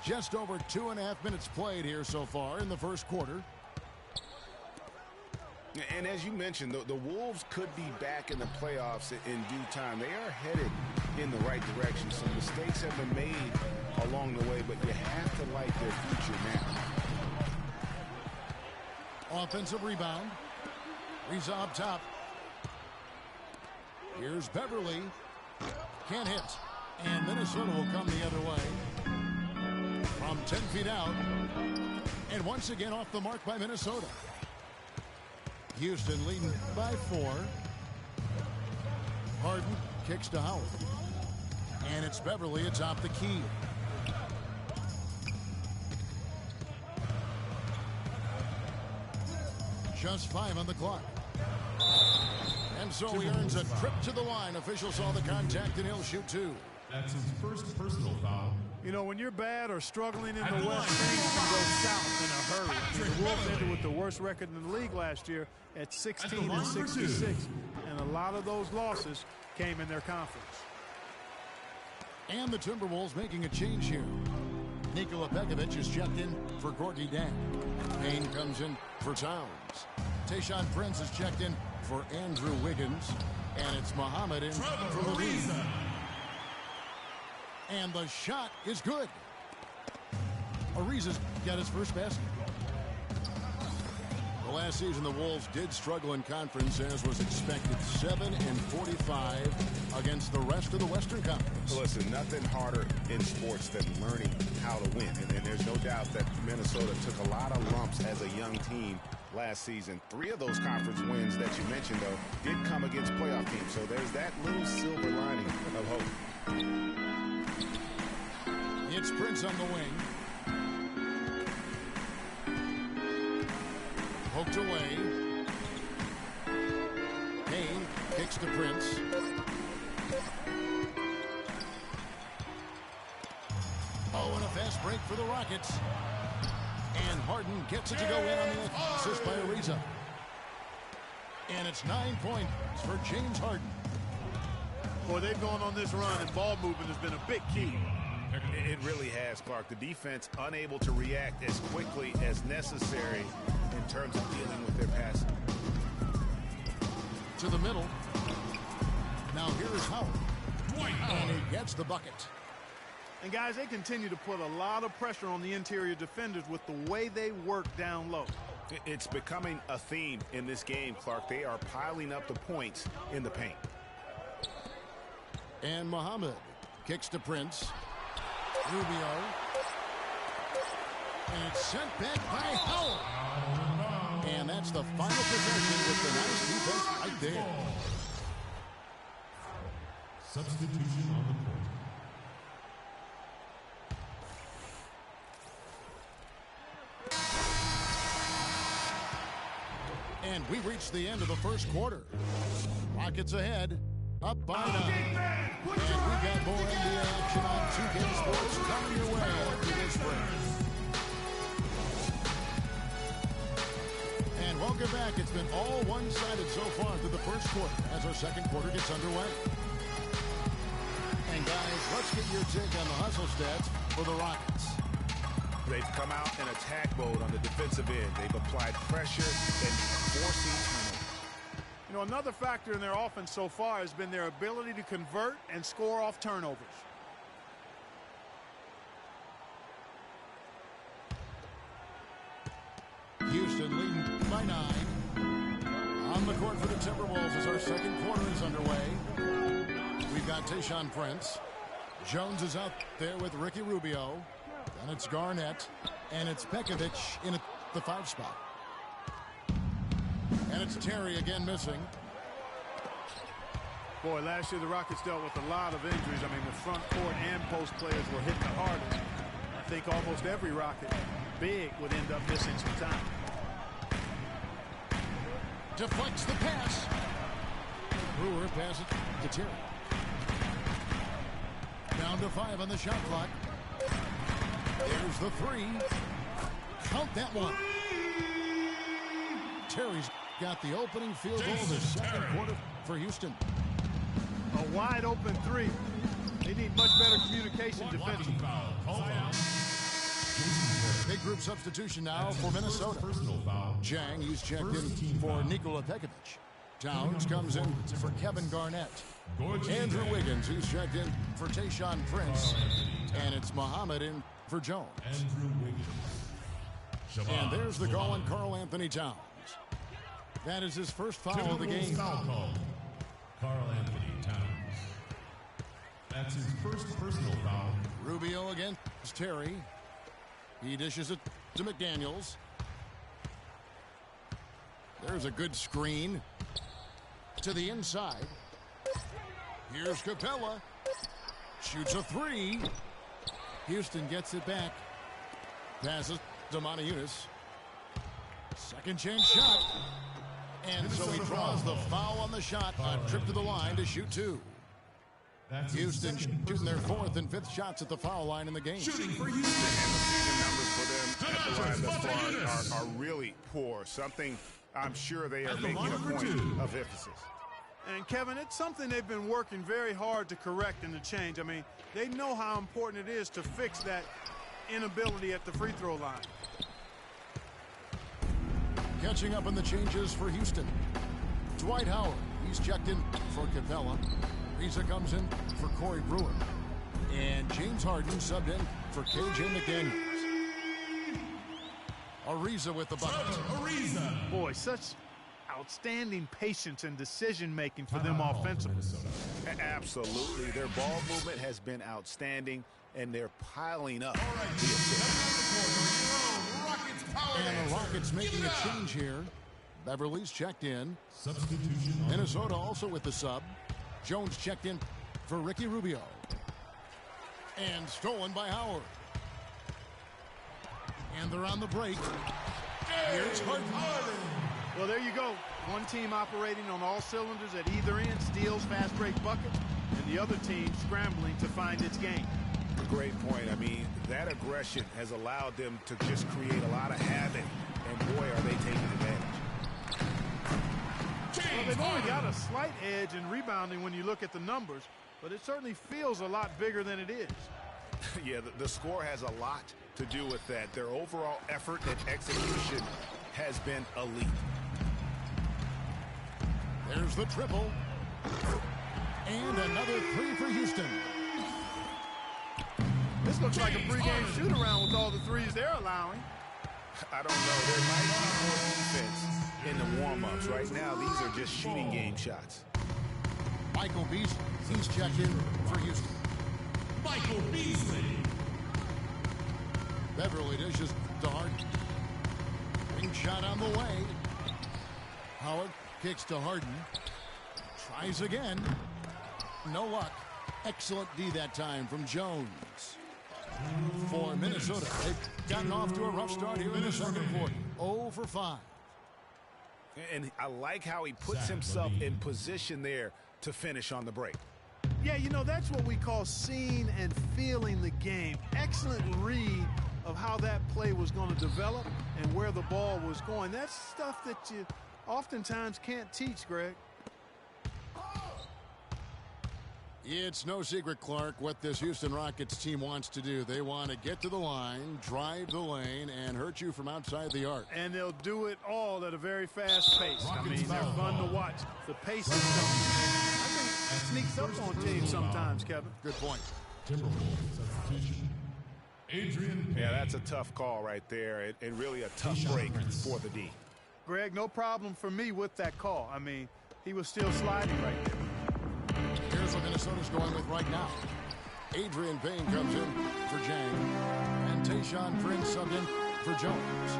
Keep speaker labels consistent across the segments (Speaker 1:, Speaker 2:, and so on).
Speaker 1: Just over 2.5 minutes played here so far in the first quarter.
Speaker 2: And as you mentioned, the Wolves could be back in the playoffs in due time. They are headed in the right direction. Some mistakes have been made along the way, but you have to like their future now.
Speaker 1: Offensive rebound. Reza up top. Here's Beverly. Can't hit. And Minnesota will come the other way. From 10 feet out. And once again off the mark by Minnesota. Houston leading by 4. Harden kicks to Howard. And it's Beverly atop the key. Just 5 on the clock. And so he earns a trip to the line. Officials saw the contact and he'll shoot 2.
Speaker 3: That's his first personal foul.
Speaker 4: You know, when you're bad or struggling in the West, things can go south in a hurry. The Wolves ended with the worst record in the league last year at 16-66. And a lot of those losses came in their conference.
Speaker 1: And the Timberwolves making a change here. Nikola Pekovic is checked in for Courtney Dang. Payne comes in for Towns. Tayshaun Prince is checked in for Andrew Wiggins. And it's Muhammad in for Levine. And the shot is good. Ariza's got his first basket. The last season, the Wolves did struggle in conference, as was expected. 7-45 against the rest of the Western Conference.
Speaker 2: Listen, nothing harder in sports than learning how to win. And there's no doubt that Minnesota took a lot of lumps as a young team last season. 3 of those conference wins that you mentioned, though, did come against playoff teams. So there's that little silver lining of hope.
Speaker 1: It's Prince on the wing. Poked away. Payne kicks to Prince. Oh, and a fast break for the Rockets. And Harden gets it to go in on the assist by Ariza. And it's 9 points for James Harden.
Speaker 4: Boy, they've gone on this run, and ball movement has been a big key.
Speaker 2: It really has, Clark. The defense unable to react as quickly as necessary in terms of dealing with their passing.
Speaker 1: To the middle. Now here's Howard. And he gets the bucket.
Speaker 4: And guys, they continue to put a lot of pressure on the interior defenders with the way they work down low.
Speaker 2: It's becoming a theme in this game, Clark. They are piling up the points in the paint.
Speaker 1: And Muhammad kicks to Prince. Rubio. And it's sent back by Howard. And that's the final possession with the nice defense right there.
Speaker 3: Substitution on the court.
Speaker 1: And we reached the end of the first quarter. Rockets ahead. Up by 9. And we got more NBA action on 2K Sports coming your way after this break. And welcome back. It's been all one-sided so far through the first quarter as our second quarter gets underway. And guys, let's get your take on the hustle stats for the Rockets.
Speaker 2: They've come out in attack mode on the defensive end. They've applied pressure and forcing turnovers.
Speaker 4: You know, another factor in their offense so far has been their ability to convert and score off turnovers.
Speaker 1: Houston leading by 9. On the court for the Timberwolves as our second quarter is underway. We've got Tayshaun Prince. Jones is out there with Ricky Rubio. Then it's Garnett. And it's Pekovic in at the 5 spot. And it's Terry again missing.
Speaker 4: Boy, last year the Rockets dealt with a lot of injuries. I mean, the front court and post players were hit the hardest. I think almost every Rocket big would end up missing some time.
Speaker 1: Deflects the pass. Brewer passes to Terry. Down to 5 on the shot clock. There's the 3. Count that one. Terry's got the opening field goal of the second quarter for Houston.
Speaker 4: A wide open 3. They need much better communication defensively.
Speaker 1: Big group substitution now for Minnesota.
Speaker 3: Personal foul.
Speaker 1: Jang, he's checked in for Nikola Pekovic. Towns comes in for Kevin Garnett. Andrew Wiggins, he's checked in for Tayshaun Prince. And it's Muhammad in for Jones.
Speaker 3: Andrew Wiggins.
Speaker 1: And there's the call on Karl Anthony Towns. That is his first foul of the game.
Speaker 3: Foul call. Karl Anthony Towns. That's his first personal foul.
Speaker 1: Rubio against Terry. He dishes it to McDaniels. There's a good screen to the inside. Here's Capella. Shoots a three. Houston gets it back. Passes to Moniunas. Second chance shot. And so he draws the foul on the shot. A trip to the line to shoot two.
Speaker 3: That's
Speaker 1: Houston shooting their fourth and fifth shots at the foul line in the game.
Speaker 3: Shooting for Houston.
Speaker 2: And the season numbers for them at the line thus far are really poor. Something I'm sure they are making a point of emphasis.
Speaker 4: And, Kevin, it's something they've been working very hard to correct and to change. I mean, they know how important it is to fix that inability at the free throw line.
Speaker 1: Catching up on the changes for Houston. Dwight Howard, he's checked in for Capella. Risa comes in for Corey Brewer. And James Harden subbed in for KJ McDaniels. Ariza with the bucket.
Speaker 3: Ariza.
Speaker 4: Boy, such outstanding patience and decision-making for them offensively.
Speaker 2: Absolutely. Their ball movement has been outstanding, and they're piling up.
Speaker 1: And the Rockets making a change here. Beverly's checked in.
Speaker 3: Substitution.
Speaker 1: Minnesota also with the sub. Jones checked in for Ricky Rubio. And stolen by Howard. And they're on the break. Here's Harden.
Speaker 4: Well, there you go. One team operating on all cylinders at either end, steals, fast break buckets, and the other team scrambling to find its game.
Speaker 2: Great point. I mean, that aggression has allowed them to just create a lot of havoc, and boy, are they taking advantage.
Speaker 4: Well, they've only got a slight edge in rebounding when you look at the numbers, but it certainly feels a lot bigger than it is.
Speaker 2: Yeah, the score has a lot to do with that. Their overall effort and execution has been elite.
Speaker 1: There's the triple. And another three for Houston.
Speaker 4: This looks like a pregame shoot-around with all the threes they're allowing.
Speaker 2: I don't know. There might be more defense in the warm-ups. Right now, these are just shooting game shots.
Speaker 1: Michael Beasley, he's checked in for Houston.
Speaker 3: Michael Beasley.
Speaker 1: Beverly dishes to Harden. Wing shot on the way. Howard kicks to Harden. Tries again. No luck. Excellent D that time from Jones. For Minnesota, they've gotten off to a rough start here in the second quarter. 0 for 5.
Speaker 2: And I like how he puts himself in position there to finish on the break.
Speaker 4: Yeah, you know, that's what we call seeing and feeling the game. Excellent read of how that play was going to develop and where the ball was going. That's stuff that you oftentimes can't teach, Greg.
Speaker 1: It's no secret, Clark, what this Houston Rockets team wants to do. They want to get to the line, drive the lane, and hurt you from outside the arc.
Speaker 4: And they'll do it all at a very fast pace. I mean, they're fun to watch. The pace is something I think sneaks up on teams sometimes, Kevin.
Speaker 1: Good point.
Speaker 3: Timberwolves substitution. Adrian Payne.
Speaker 2: Yeah, that's a tough call right there, and really a tough break for the D.
Speaker 4: Greg, no problem for me with that call. I mean, he was still sliding right there.
Speaker 1: Here's what Minnesota's going with right now. Adrian Payne comes in for Jang. And Tayshaun Prince subbed in for Jones.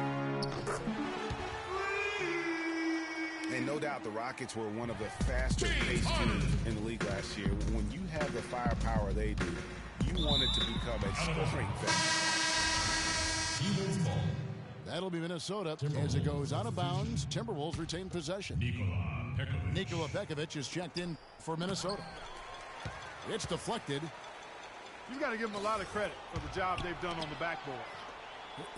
Speaker 2: And no doubt the Rockets were one of the faster-paced teams in the league last year. When you have the firepower they do, you want it to become a scoring fest.
Speaker 1: That'll be Minnesota as it goes out of bounds. Timberwolves retain possession. Nikola Pekovic is checked in for Minnesota. It's deflected.
Speaker 4: You've got to give them a lot of credit for the job they've done on the backboard.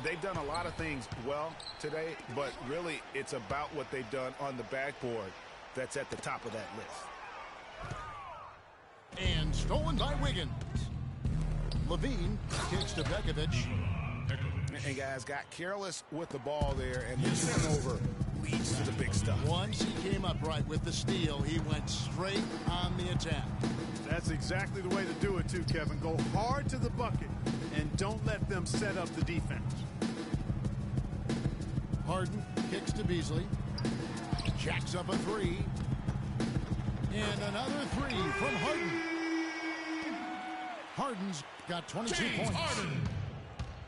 Speaker 2: They've done a lot of things well today, but really it's about what they've done on the backboard that's at the top of that list.
Speaker 1: And stolen by Wiggins. Levine kicks to Pekovic.
Speaker 2: And guys got careless with the ball there, and the turnover leads to the big stuff.
Speaker 1: Once he came up right with the steal, he went straight on the attack.
Speaker 4: That's exactly the way to do it too, Kevin. Go hard to the bucket and don't let them set up the defense.
Speaker 1: Harden kicks to Beasley. Jacks up a three. And another three from Harden. Harden's got 22 points.
Speaker 3: Harden.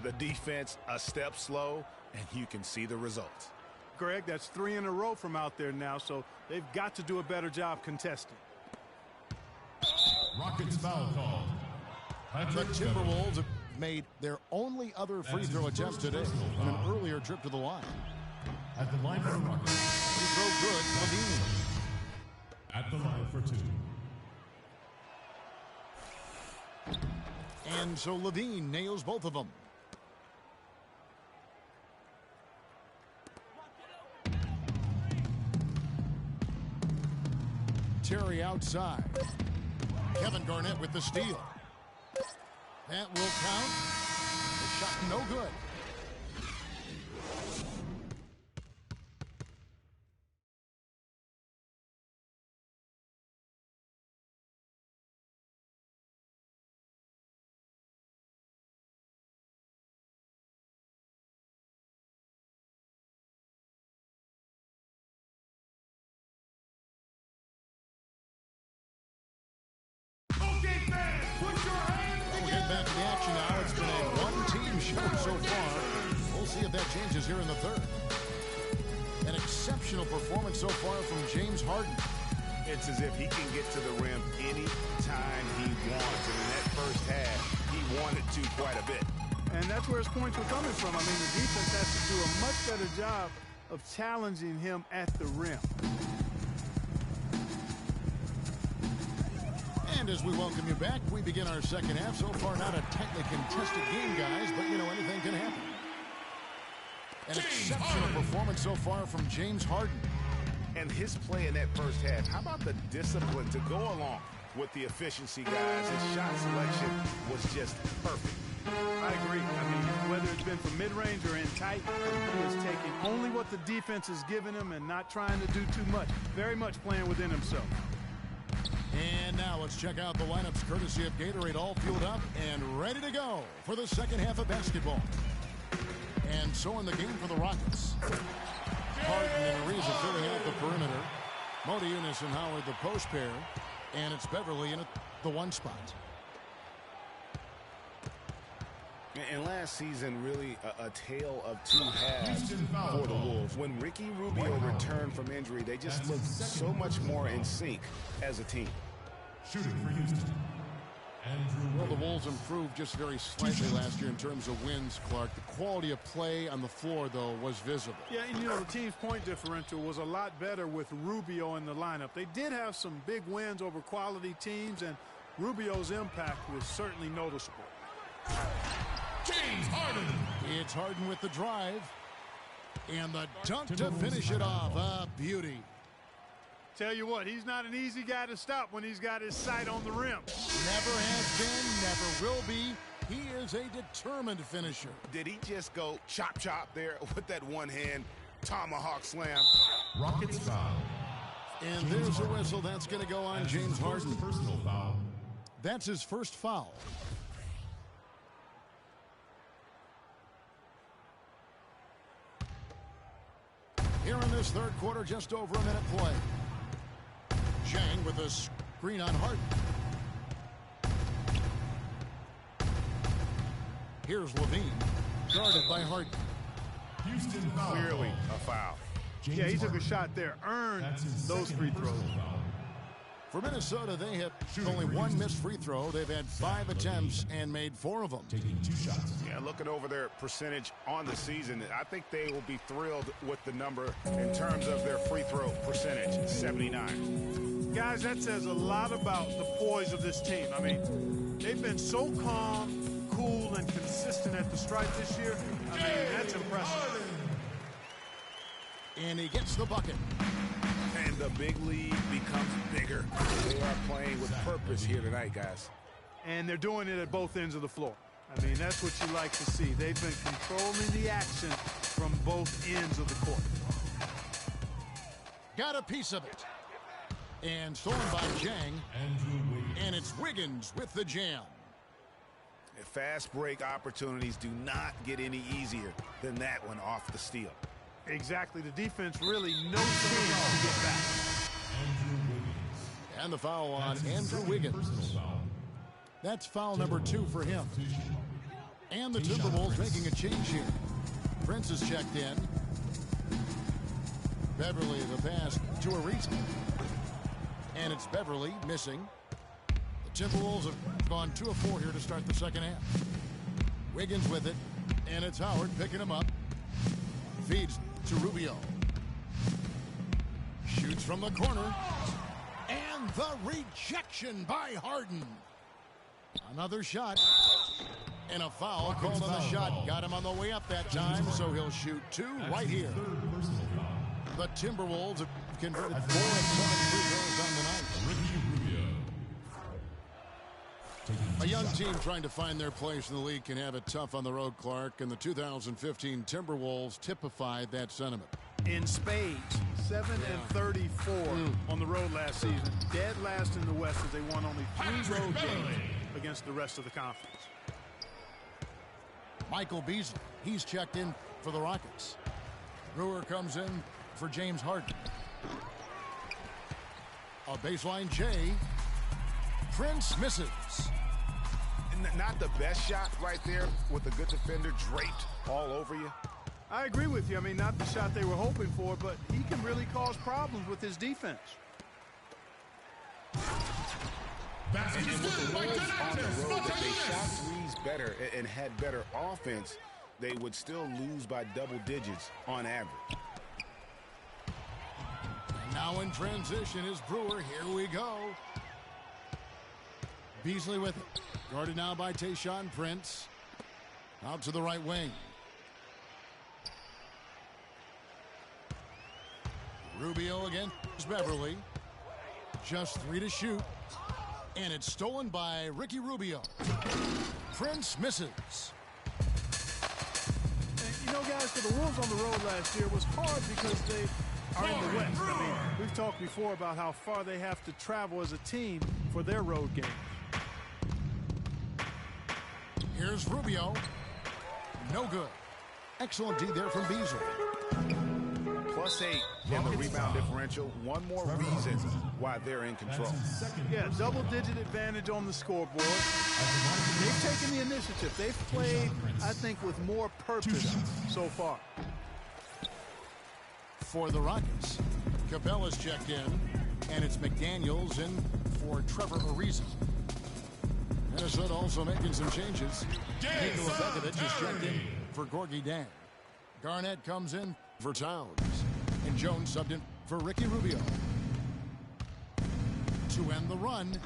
Speaker 2: The defense a step slow, and you can see the results.
Speaker 4: Greg, that's 3 in a row from out there now, so they've got to do a better job contesting.
Speaker 3: Rockets foul called.
Speaker 1: The Timberwolves have made their only other free throw attempt today on an earlier trip to the line.
Speaker 3: At the line for the Rockets.
Speaker 1: Free throw good, Levine.
Speaker 3: At the line for 2.
Speaker 1: And so Levine nails both of them. Terry outside. Kevin Garnett with the steal. That will count. The shot no good. Back to the action now. It's been a one-team show so far. We'll see if that changes here in the third. An exceptional performance so far from James Harden.
Speaker 2: It's as if he can get to the rim any time he wants. And in that first half, he wanted to quite a bit.
Speaker 4: And that's where his points were coming from. I mean, the defense has to do a much better job of challenging him at the rim.
Speaker 1: And as we welcome you back, we begin our second half. So far, not a tightly contested game, guys, but, you know, anything can happen. An exceptional performance so far from James Harden.
Speaker 2: And his play in that first half, how about the discipline to go along with the efficiency, guys? His shot selection was just perfect.
Speaker 4: I agree. I mean, whether it's been from mid-range or in tight, he is taking only what the defense is giving him and not trying to do too much. Very much playing within himself.
Speaker 1: And now let's check out the lineups courtesy of Gatorade, all fueled up and ready to go for the second half of basketball. And so in the game for the Rockets. Harden and Ariza filling out the perimeter. Modi Eunice and Howard the post pair. And it's Beverly in at the one spot.
Speaker 2: And last season, really a tale of two halves for the Wolves. When Ricky Rubio returned from injury, they just looked so much more in sync as a team.
Speaker 3: Shooting for Houston.
Speaker 1: Well, the Wolves improved just very slightly last year in terms of wins, Clark. The quality of play on the floor, though, was visible.
Speaker 4: Yeah, and, you know, the team's point differential was a lot better with Rubio in the lineup. They did have some big wins over quality teams, and Rubio's impact was certainly noticeable.
Speaker 3: James Harden.
Speaker 1: It's Harden with the drive. And the dunk to finish it off. A beauty.
Speaker 4: Tell you what, he's not an easy guy to stop when he's got his sight on the rim.
Speaker 1: Never has been, never will be. He is a determined finisher.
Speaker 2: Did he just go chop there with that one-hand tomahawk slam?
Speaker 3: Rockets foul.
Speaker 1: And there's a whistle. That's going to go on James Harden.
Speaker 3: Personal foul.
Speaker 1: That's his first foul. Here in this third quarter, just over a minute play. Chang with a screen on Harden. Here's Levine, guarded by Harden.
Speaker 3: Houston foul.
Speaker 2: Clearly a foul.
Speaker 4: Yeah, he took a shot there, earned those free throws.
Speaker 1: For Minnesota, they have only one missed free throw. They've had 5 attempts and made 4 of them.
Speaker 3: Taking 2 shots.
Speaker 2: Yeah, looking over their percentage on the season, I think they will be thrilled with the number in terms of their free throw percentage, 79.
Speaker 4: Guys, that says a lot about the poise of this team. I mean, they've been so calm, cool, and consistent at the stripe this year. I mean, that's impressive.
Speaker 1: And he gets the bucket.
Speaker 2: And the big lead becomes bigger. They are playing with purpose here tonight, guys.
Speaker 4: And they're doing it at both ends of the floor. I mean, that's what you like to see. They've been controlling the action from both ends of the court.
Speaker 1: Got a piece of it. And stolen by Jang. And it's Wiggins with the jam.
Speaker 2: Fast break opportunities do not get any easier than that one off the steal.
Speaker 4: Exactly. The defense really no chance to get back.
Speaker 1: And the foul on Andrew Wiggins. That's foul number 2 for him. And the Timberwolves making a change here. Prince is checked in. Beverly the pass to Ariza. And it's Beverly missing. The Timberwolves have gone 2 of 4 here to start the second half. Wiggins with it. And it's Howard picking him up. Feeds to Rubio. Shoots from the corner. And the rejection by Harden. Another shot. And a foul called on the shot. Got him on the way up that time, so he'll shoot 2 right here. The Timberwolves have converted 4 of 7 free throws on the night. A young team trying to find their place in the league can have it tough on the road, Clark, and the 2015 Timberwolves typified that sentiment.
Speaker 4: In spades, 7-34 on the road last season. Dead last in the West as they won only 3 road games against the rest of the conference.
Speaker 1: Michael Beasley, he's checked in for the Rockets. Brewer comes in for James Harden. A baseline J. Prince misses.
Speaker 2: Not the best shot right there with a good defender draped all over you.
Speaker 4: I agree with you. I mean, not the shot they were hoping for, but he can really cause problems with his defense.
Speaker 2: And with the Wolves on the road, if they shot threes better and had better offense, they would still lose by double digits on average.
Speaker 1: And now in transition is Brewer. Here we go. Beasley with it. Guarded now by Tayshaun Prince. Out to the right wing. Rubio against Beverly. Just 3 to shoot. And it's stolen by Ricky Rubio. Prince misses.
Speaker 4: And, you know, guys, for the Wolves on the road last year, it was hard because they are in the West. I mean, we've talked before about how far they have to travel as a team for their road games.
Speaker 1: Here's Rubio. No good. Excellent D there from Beasley.
Speaker 2: +8 in the rebound differential. One more reason why they're in control.
Speaker 4: Yeah, double-digit advantage on the scoreboard. They've taken the initiative. They've played, I think, with more purpose so far.
Speaker 1: For the Rockets, Capella's checked in, and it's McDaniels in for Trevor Ariza. Minnesota also making some changes. Nikola Pekovic is checked in for Gorgui Dieng. Garnett comes in for Towns. And Jones subbed in for Ricky Rubio. To end the run,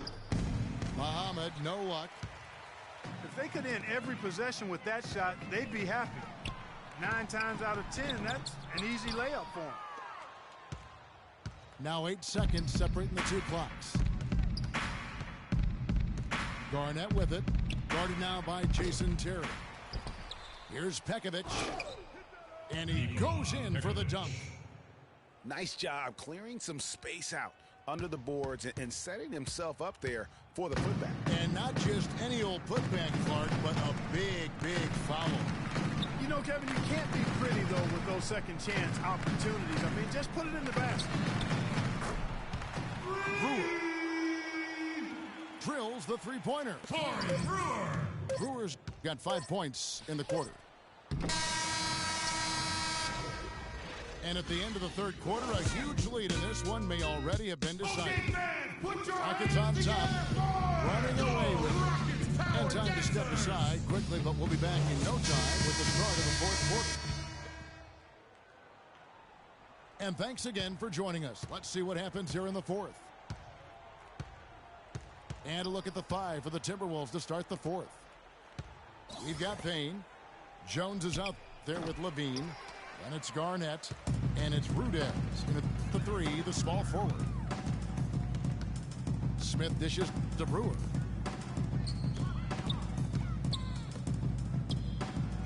Speaker 1: Muhammad, no luck.
Speaker 4: If they could end every possession with that shot, they'd be happy. 9 times out of 10, that's an easy layup for them.
Speaker 1: Now 8 seconds separating the 2 clocks. Garnett with it. Guarded now by Jason Terry. Here's Pekovic. And he goes in for the dunk.
Speaker 2: Nice job clearing some space out under the boards and setting himself up there for the putback.
Speaker 1: And not just any old putback, Clark, but a big, big foul.
Speaker 4: You know, Kevin, you can't be pretty, though, with those second chance opportunities. I mean, just put it in the basket.
Speaker 1: Brewer drills the three-pointer. Brewer's got 5 points in the quarter. And at the end of the third quarter, a huge lead in this one may already have been decided. Rockets on top, running away with it. And time to step aside quickly, but we'll be back in no time with the start of the fourth quarter. And thanks again for joining us. Let's see what happens here in the fourth. And a look at the 5 for the Timberwolves to start the fourth. We've got Payne. Jones is out there with Levine. And it's Garnett. And it's Rudez. And at the 3, the small forward. Smith dishes to Brewer.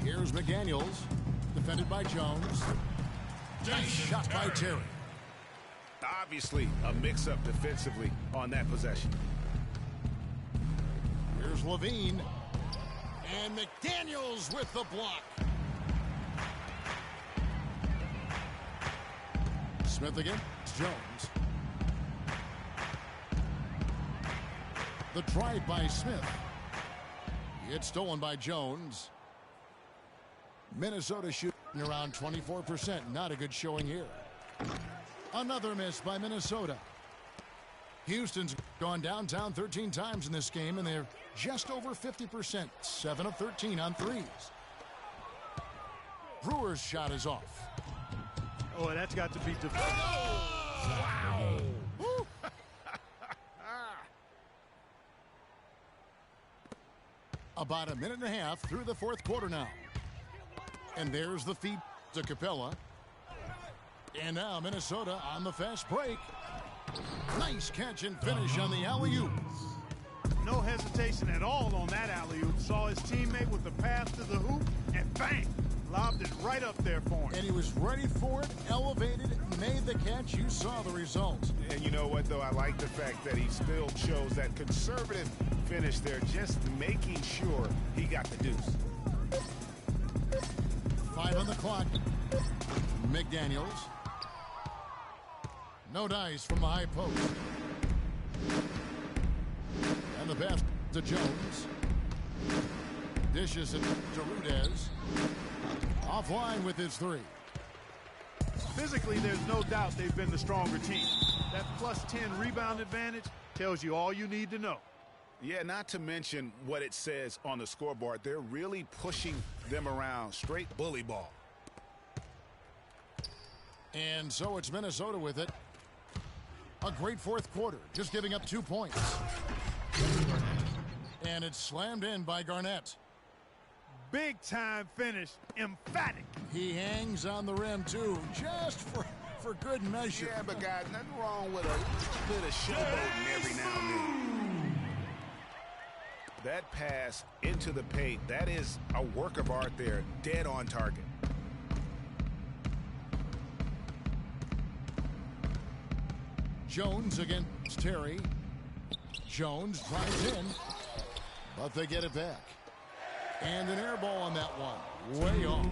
Speaker 1: Here's McDaniels, defended by Jones. Nice shot by Terry.
Speaker 2: Obviously, a mix-up defensively on that possession.
Speaker 1: Here's Levine. And McDaniels with the block. Smith again. It's Jones. The drive by Smith. It's stolen by Jones. Minnesota shooting around 24%. Not a good showing here. Another miss by Minnesota. Houston's gone downtown 13 times in this game, and they're just over 50%. 7 of 13 on threes. Brewers' shot is off.
Speaker 4: Oh, that's got to be defensive.
Speaker 2: Wow.
Speaker 1: About a minute and a half through the fourth quarter now. And there's the feed to Capella. And now Minnesota on the fast break. Nice catch and finish on the alley-oop.
Speaker 4: No hesitation at all on that alley-oop. Saw his teammate with the pass to the hoop, and bang! Lobbed it right up there for him.
Speaker 1: And he was ready for it, elevated, made the catch. You saw the result.
Speaker 2: And you know what, though? I like the fact that he still chose that conservative finish there, just making sure he got the deuce.
Speaker 1: 5 on the clock. McDaniels. No dice from the high post. And the pass to Jones. Dishes it to Rudez. Offline with his 3.
Speaker 4: Physically, there's no doubt they've been the stronger team. That plus 10 rebound advantage tells you all you need to know.
Speaker 2: Yeah, not to mention what it says on the scoreboard. They're really pushing them around. Straight bully ball.
Speaker 1: And so it's Minnesota with it. A great fourth quarter, just giving up 2 points. And it's slammed in by Garnett.
Speaker 4: Big time finish, emphatic.
Speaker 1: He hangs on the rim too, just for good measure.
Speaker 2: Yeah, but guys, nothing wrong with a little bit of showboating every now and then. That pass into the paint, that is a work of art there, dead on target.
Speaker 1: Jones against Terry. Jones drives in, but they get it back. And an air ball on that one. Way off.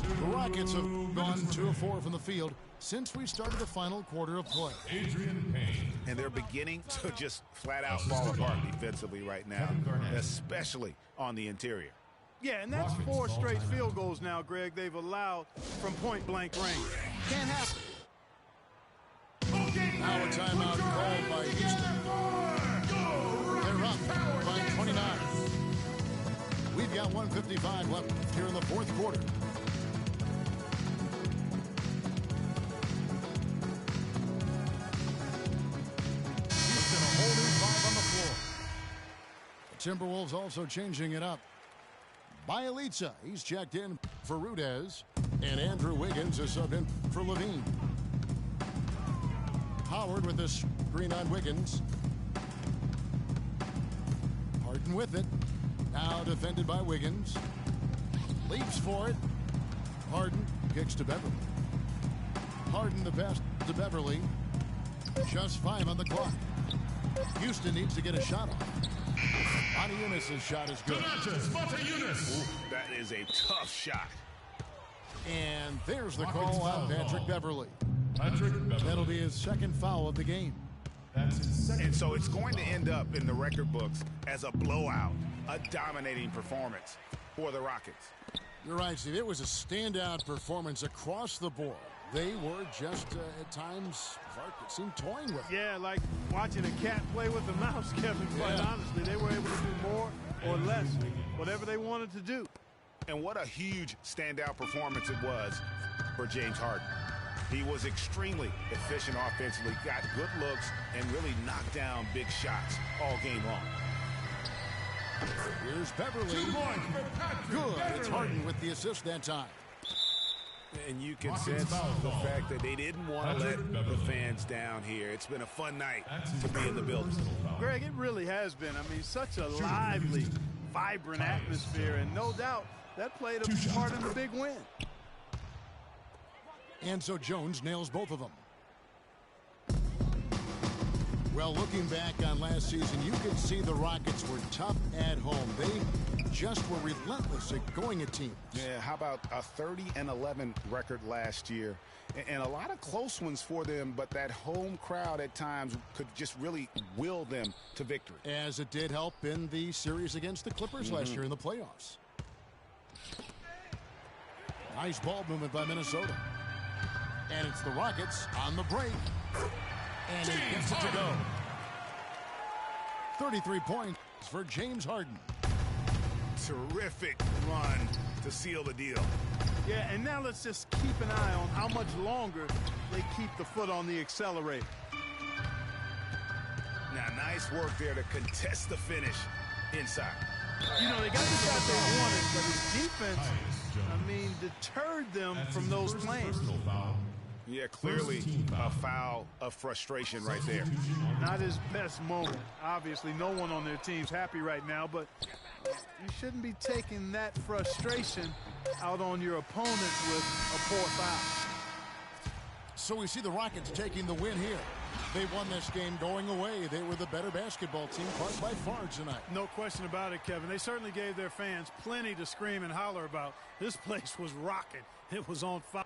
Speaker 1: The Rockets have gone 2 of 4 from the field since we started the final quarter of play.
Speaker 3: Adrian Payne.
Speaker 2: And they're beginning to just flat out fall apart defensively right now, especially on the interior.
Speaker 4: Yeah, and that's 4 straight field goals now, Greg, they've allowed from point-blank range. Can't happen.
Speaker 1: Now a timeout called by Houston. They're up by 29. We've got 1:55 left here in the fourth quarter. Houston a whole new 5 on the floor. The Timberwolves also changing it up. Bielitsa, he's checked in for Rudez. And Andrew Wiggins is subbed in for Levine. Howard with this screen on Wiggins. Harden with it. Now defended by Wiggins. Leaps for it. Harden kicks to Beverly. Harden the pass to Beverly. Just 5 on the clock. Houston needs to get a shot off. Montejunas' shot is good.
Speaker 3: Montejunas.
Speaker 2: That is a tough shot.
Speaker 1: And there's the call on Patrick Beverly.
Speaker 3: Patrick Beverly.
Speaker 1: That'll be his second foul of the game.
Speaker 3: That's his second.
Speaker 2: And so it's going to end up in the record books as a blowout, a dominating performance for the Rockets.
Speaker 1: You're right, Steve. It was a standout performance across the board. They were just, at times, it seemed toying with it.
Speaker 4: Yeah, like watching a cat play with a mouse, Kevin, quite honestly. They were able to do more or less, whatever they wanted to do.
Speaker 2: And what a huge standout performance it was for James Harden. He was extremely efficient offensively, got good looks, and really knocked down big shots all game long.
Speaker 1: Here's Beverly.
Speaker 3: 2 points for Patrick
Speaker 1: Good.
Speaker 3: Beverly.
Speaker 1: It's Harden with the assist that time.
Speaker 2: And you can
Speaker 3: Rockets
Speaker 2: sense
Speaker 3: foul
Speaker 2: the
Speaker 3: call.
Speaker 2: fact that they didn't want to
Speaker 3: Patrick
Speaker 2: let
Speaker 3: Beverly.
Speaker 2: the fans down here. It's been a fun night
Speaker 3: That's his
Speaker 2: to be in the building.
Speaker 3: personal foul.
Speaker 4: Greg, it really has been. I mean, such a lively, vibrant atmosphere, and no doubt that played a part in the big win.
Speaker 1: And so Jones nails both of them. Well, looking back on last season, you could see the Rockets were tough at home. They just were relentless at going at teams.
Speaker 2: Yeah, how about a 30-11 record last year? And a lot of close ones for them, but that home crowd at times could just really will them to victory.
Speaker 1: As it did help in the series against the Clippers last year in the playoffs. Nice ball movement by Minnesota. And it's the Rockets on the break. And he gets it to go. 33 points for James Harden.
Speaker 2: Terrific run to seal the deal.
Speaker 4: Yeah, and now let's just keep an eye on how much longer they keep the foot on the accelerator.
Speaker 2: Now, nice work there to contest the finish inside.
Speaker 4: You know, they got the shot they wanted, but his defense, I mean, deterred them from those plans.
Speaker 2: Yeah, clearly a foul of frustration right there.
Speaker 4: Not his best moment. Obviously, no one on their team's happy right now, but you shouldn't be taking that frustration out on your opponents with a poor foul.
Speaker 1: So we see the Rockets taking the win here. They won this game going away. They were the better basketball team by far tonight.
Speaker 4: No question about it, Kevin. They certainly gave their fans plenty to scream and holler about. This place was rocking. It was on fire.